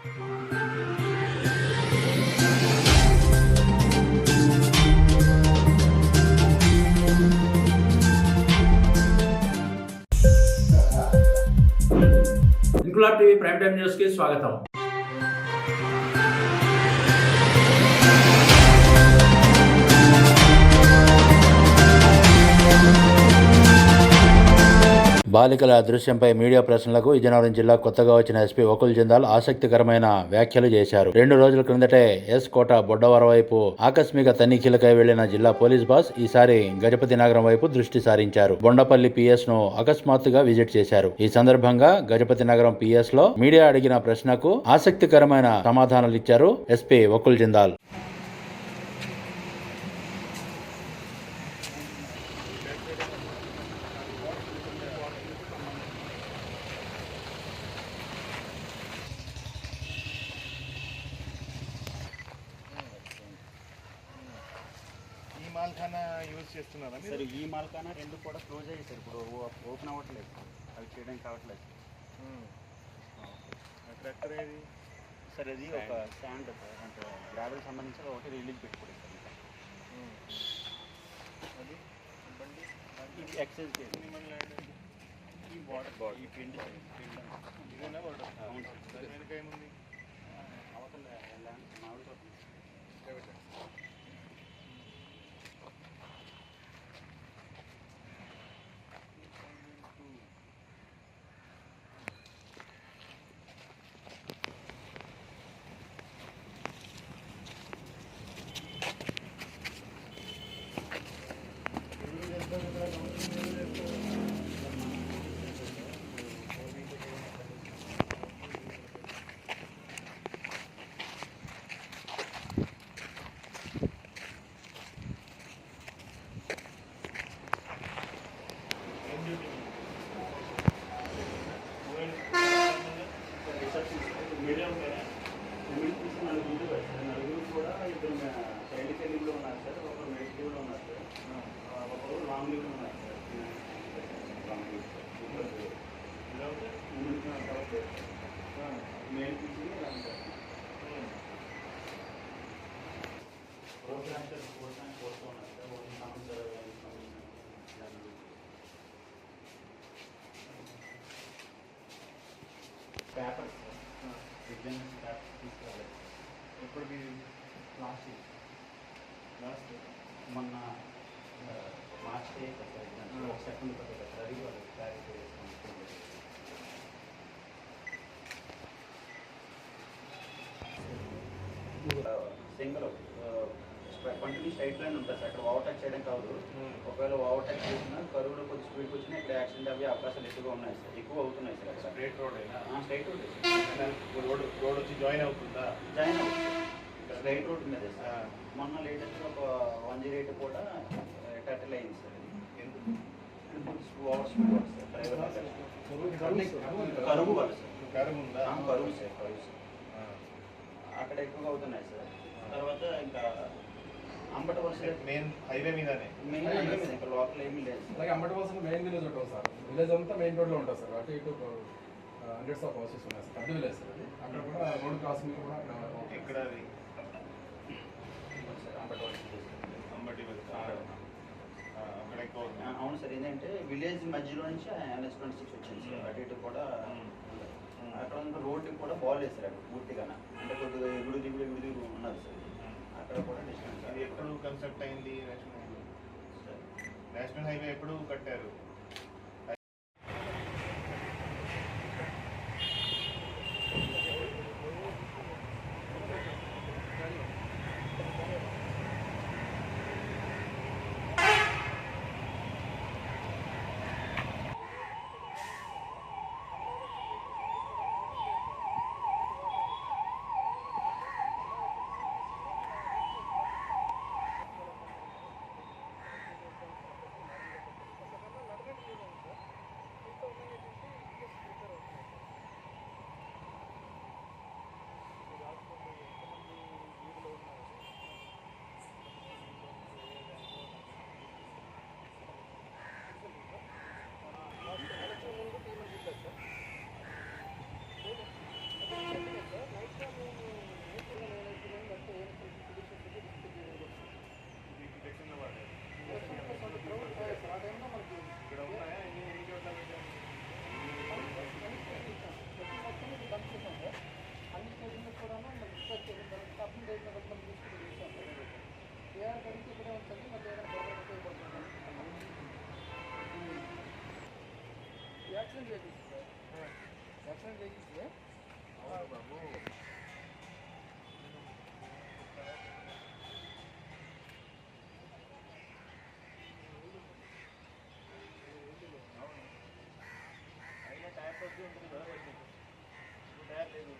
Inquilab TV prime time news కి స్వాగతం. బాలికల అదృశ్యంపై మీడియా ప్రశ్నలకు విజయనగరం జిల్లా కొత్తగా వచ్చిన ఎస్పీ వకుల్ జిందాల్ ఆసక్తికరమైన వ్యాఖ్యలు చేశారు. 2 రోజుల క్రిందటే ఎస్ కోట బొడ్డవర వైపు ఆకస్మిక తనిఖీలకై వెళ్లిన జిల్లా పోలీస్ బాస్ ఈసారి గజపతి నగరం వైపు దృష్టి సారించారు. బొండపల్లి పిఎస్ ను అకస్మాత్తుగా విజిట్ చేశారు. ఈ సందర్భంగా గజపతి నగరం పిఎస్ లో మీడియా అడిగిన ప్రశ్నకు ఆసక్తికరమైన సమాధానాలిచ్చారు ఎస్పీ వకుల్ జిందాల్. మాల్ఖానా యూజ్ చేస్తున్నారా సార్? ఈ మాల్ఖానా 2 కూడా క్లోజ్ అయ్యాయి సార్. ఇప్పుడు ఓపెన్ అవ్వట్లేదు, అవి చేయడానికి కావట్లేదు ట్రాక్టర్ ఏది సార్? అది ఒక స్టాండ్ సార్, అంటే గ్రావెల్ సంబంధించి ఒకటి రిలీజ్ పెట్టుకోండి సార్. అది బండి ఇది ఎక్సైజ్ ఈ వాటర్ ఈ పిండి ఇదేనా వాటర్? అవును సార్. వెనక ఏముంది? అవతల మామిడి తోట. నలుగురు కూడా ఇద్దరు చైల్డ్ లీవ్లో ఉన్నారు సార్, ఒకరు మెడికల్ లీవ్లో ఉన్నారు సార్, ఒకరు లాంగ్ లీవ్లో ఉన్నారు సార్. లాంగ్ లీవ్ తర్వాత మెయిన్ తీసుకుని సార్ ప్రోగ్రామ్ సార్ కోరుతూ ఉన్నారు సార్. ఒకటి సంవత్సరం పేపర్స్ సార్, విజ్ఞాన పేపర్స్ తీసుకురాలేదు. ఎప్పటికి? లాస్ట్ మొన్న మార్చ్ సార్, ఒక సెకండ్ పడుతుంది సార్. అది వాళ్ళు క్లారిఫై చేసుకుంటుంది. సింగిల్ కంటిన్యూ స్ట్రైట్ లైన్ ఉంటుంది సార్. అక్కడ ఓవర్టేక్ చేయడం కాదు. ఒకవేళ ఓవర్టేక్ చేసినా కరువులో కొద్ది స్పీడ్కి వచ్చినా ఇక్కడ యాక్సిడెంట్ అయ్యే అవకాశాలు ఎక్కువగా ఉన్నాయి సార్, ఎక్కువ అవుతున్నాయి సార్. అక్కడ స్ట్రైట్ రోడ్ అయినా? స్ట్రైట్ రోడ్ రోడ్ వచ్చి జాయిన్ అవుతుందా? జాయిన్ అవుతుంది స్ట్రైట్ రోడ్ మీద సార్. మొన్న లేటెస్ట్గా ఒక 108 కూడా టర్టిల్ అయింది సార్. ఎందుకు? ఓవర్ స్పీడ్ వస్తుంది సార్. డ్రైవర్ కరువు వల్ల సార్. కరువు ఉందా? కరువు సార్, కరువు సార్. అక్కడ ఎక్కువగా అవుతున్నాయి సార్. తర్వాత ఇంకా అంబటి వలస మెయిన్ హైవే మీదనే, మెయిన్ హైవే మీద ఇంకా లోకల్ ఏమీ లేదు. అలాగే అంబటి వలస మెయిన్ విలేజ్ ఉంటుంది సార్. విలేజ్ అంతా మెయిన్ రోడ్లో ఉంటుంది సార్. అటు ఇటు హండ్రెడ్స్ ఆఫ్ హౌసెస్ ఉన్నాయి సార్. అడ్డు విలేజ్ సార్ అది. అక్కడ కూడా రోడ్ క్రాసింగ్ కూడా ఎక్కడ అది? అంబటి వలస అంబటి అక్కడ ఎక్కువ అవును సార్. ఏంటంటే విలేజ్ మధ్యలో నుంచి NH-26 వచ్చింది సార్. అటు ఇటు కూడా అక్కడ ఉన్న రోడ్డు కూడా బాగాలేదు సార్. అక్కడ పూర్తిగా అంటే కొద్దిగా ఎగుడు దిగుడు ఉన్నది సార్. అక్కడ కూడా డిస్టెన్స్. అది ఎప్పుడు కన్స్ట్రక్ట్ అయింది? నేషనల్ హైవే ఎప్పుడు కట్టారు? అయినా ట్యాప్ వచ్చి ఉంటుంది కదా బయటికి. ట్యాప్ లేదు.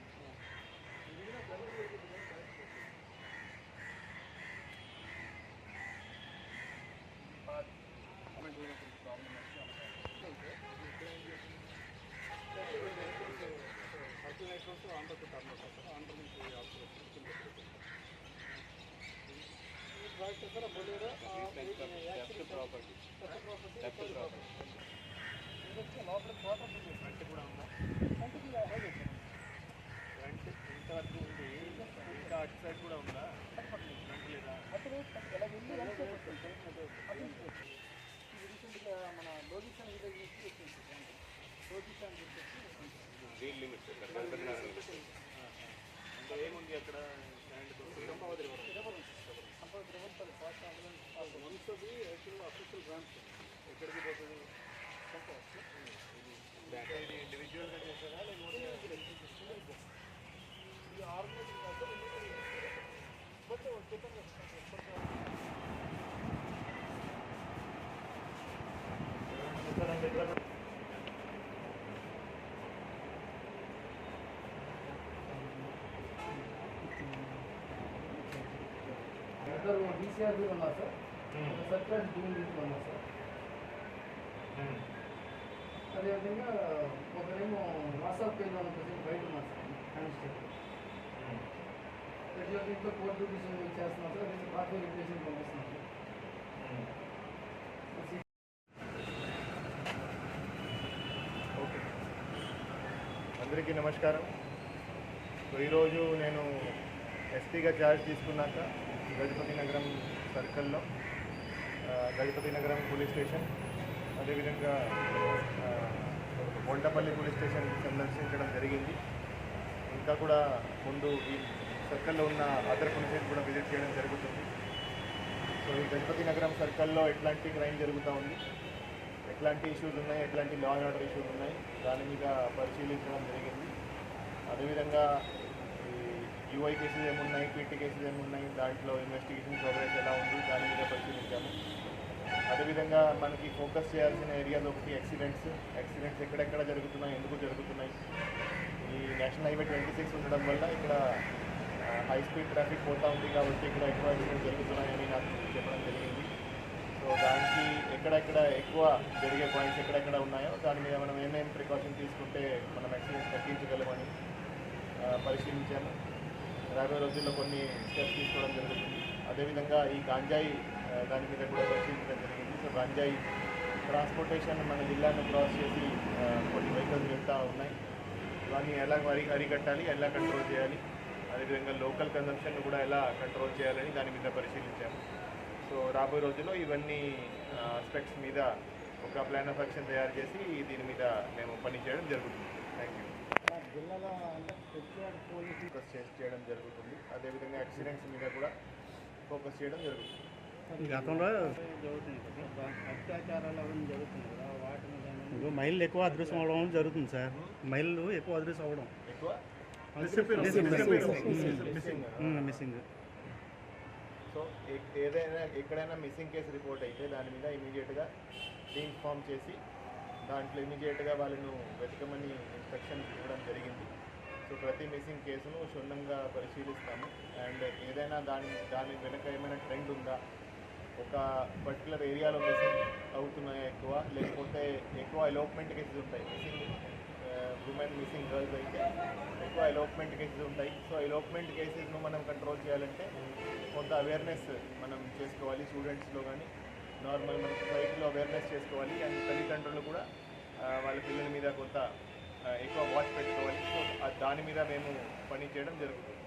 ఫ్రంట్ ఇంతవరకు ఉంది, ఇంకా అటు సైడ్ కూడా ఉందా? ఫ్రంట్ లేదా? వీల్ లిమిట్ అంటే ఏముంది అక్కడ? ఎక్కడికి పోతుంది? ఇది ఇండివిజువల్గా చేస్తారా లేకపోతే DCR ఉన్నారు సార్, సర్ప్రైజ్ డీలింగ్ ఉన్నారు సార్. అదేవిధంగా ఒకరేమో వాట్సాప్ పేజ్ ఉంటుంది, బయట ఉన్నారు సార్ కానిస్టేబుల్. రెగ్యులర్ ఇంట్లో కోర్టు డ్యూటీషన్ చేస్తున్నాం సార్, అదే పార్టీ రిప్లేషన్ పంపిస్తున్నాం సార్. ఓకే, అందరికీ నమస్కారం. సో ఈరోజు నేను ఎస్పీగా ఛార్జ్ తీసుకున్నాక గజపతి నగరం సర్కిల్లో గజపతి నగరం పోలీస్ స్టేషన్, అదేవిధంగా బొండపల్లి పోలీస్ స్టేషన్ సందర్శించడం జరిగింది. ఇంకా కూడా ముందు ఈ సర్కిల్లో ఉన్న అదర్ పోలీసెస్ కూడా విజిట్ చేయడం జరుగుతుంది. సో ఈ గజపతి నగరం సర్కిల్లో ఎట్లాంటి క్రైమ్ జరుగుతూ ఉంది, ఎట్లాంటి ఇష్యూస్ ఉన్నాయి, ఎట్లాంటి లా అండ్ ఆర్డర్ ఇష్యూస్ ఉన్నాయి, దాని మీద పరిశీలించడం జరిగింది. అదేవిధంగా యూఐ కేసెస్ ఏమున్నాయి, పీటీ కేసెస్ ఏమున్నాయి, దాంట్లో ఇన్వెస్టిగేషన్ ప్రోగ్రెస్ ఎలా ఉంది, దాని మీద పరిశీలించాము. అదేవిధంగా మనకి ఫోకస్ చేయాల్సిన ఏరియాలో ఒకటి యాక్సిడెంట్స్ ఎక్కడెక్కడ జరుగుతున్నాయి, ఎందుకు జరుగుతున్నాయి. ఈ నేషనల్ హైవే 26 ఉండడం వల్ల ఇక్కడ హై స్పీడ్ ట్రాఫిక్ పోతూ ఉంది కాబట్టి ఇక్కడ ఎక్కువ యాక్సిడెంట్స్ జరుగుతున్నాయని నాకు చెప్పడం జరిగింది. సో దానికి ఎక్కడెక్కడ ఎక్కువ జరిగే పాయింట్స్ ఎక్కడెక్కడ ఉన్నాయో దాని మీద మనం ఏమేమి ప్రికాషన్ తీసుకుంటే మనం యాక్సిడెంట్స్ తగ్గించగలమని పరిశీలించాము. రాబోయే రోజుల్లో కొన్ని స్టెప్స్ తీసుకోవడం జరుగుతుంది. అదేవిధంగా ఈ గాంజాయి దాని మీద కూడా పరిశీలించడం జరిగింది. సో గాంజాయి ట్రాన్స్పోర్టేషన్ మన జిల్లాను క్రాస్ చేసి కొన్ని వెహికల్స్ వెళ్తూ ఉన్నాయి. ఇవన్నీ ఎలా అరికట్టాలి, ఎలా కంట్రోల్ చేయాలి, అదేవిధంగా లోకల్ కన్జంప్షన్ కూడా ఎలా కంట్రోల్ చేయాలని దాని మీద పరిశీలించాము. సో రాబోయే రోజుల్లో ఇవన్నీ ఆస్పెక్ట్స్ మీద ఒక ప్లాన్ ఆఫ్ యాక్షన్ తయారు చేసి దీని మీద మేము పనిచేయడం జరుగుతుంది. Thank you. జిల్లాలో ఫోకస్ చేయడం జరుగుతుంది. అదేవిధంగా యాక్సిడెంట్స్ మీద కూడా ఫోకస్ చేయడం జరుగుతుంది. గతంలో అత్యాచారాలు అవన్నీ జరుగుతుంది కదా, వాటి మీద మైళ్ళు ఎక్కువ అదృశ్యం అవడం జరుగుతుంది సార్. మైళ్ళు ఎక్కువ అదృశ్యం అవడం ఎక్కువ మిస్సింగ్. సో ఏదైనా ఎక్కడైనా మిస్సింగ్ కేసు రిపోర్ట్ అయితే దాని మీద ఇమీడియట్గా టీమ్ ఫామ్ చేసి దాంట్లో ఇమీడియట్గా వాళ్ళను వెతకమని ఇన్స్ట్రక్షన్ ఇవ్వడం జరిగింది. సో ప్రతి మిస్సింగ్ కేసును క్షుణ్ణంగా పరిశీలిస్తాము. అండ్ ఏదైనా దాని వెనక ఏమైనా ట్రెండ్ ఉందా, ఒక పర్టికులర్ ఏరియాలో మిస్సింగ్ అవుతున్నాయా ఎక్కువ, లేకపోతే ఎక్కువ ఎలోప్మెంట్ కేసెస్ ఉంటాయి. ఉమెన్ మిస్సింగ్ గర్ల్స్ అయితే ఎక్కువ ఎలోప్మెంట్ కేసెస్ ఉంటాయి. సో ఎలోప్మెంట్ కేసెస్ను మనం కంట్రోల్ చేయాలంటే కొంత అవేర్నెస్ మనం చేసుకోవాలి. స్టూడెంట్స్లో కానీ నార్మల్ మన సొసైటీలో అవేర్నెస్ చేసుకోవాలి. అండ్ తల్లిదండ్రులు కూడా వాళ్ళ పిల్లల మీద కొంత ఎక్కువ వాచ్ పెట్టుకోవాలి. సో దాని మీద మేము పని చేయడం జరుగుతుంది.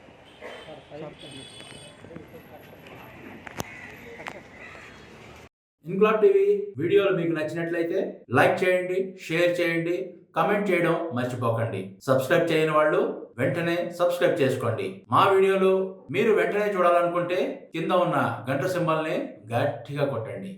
ఇన్క్లాబ్ టీవీ వీడియోలు మీకు నచ్చినట్లయితే లైక్ చేయండి, షేర్ చేయండి, కమెంట్ చేయడం మర్చిపోకండి. సబ్స్క్రైబ్ చేయని వాళ్ళు వెంటనే సబ్స్క్రైబ్ చేసుకోండి. మా వీడియోలు మీరు వెంటనే చూడాలనుకుంటే కింద ఉన్న గంట సింబల్ని గట్టిగా కొట్టండి.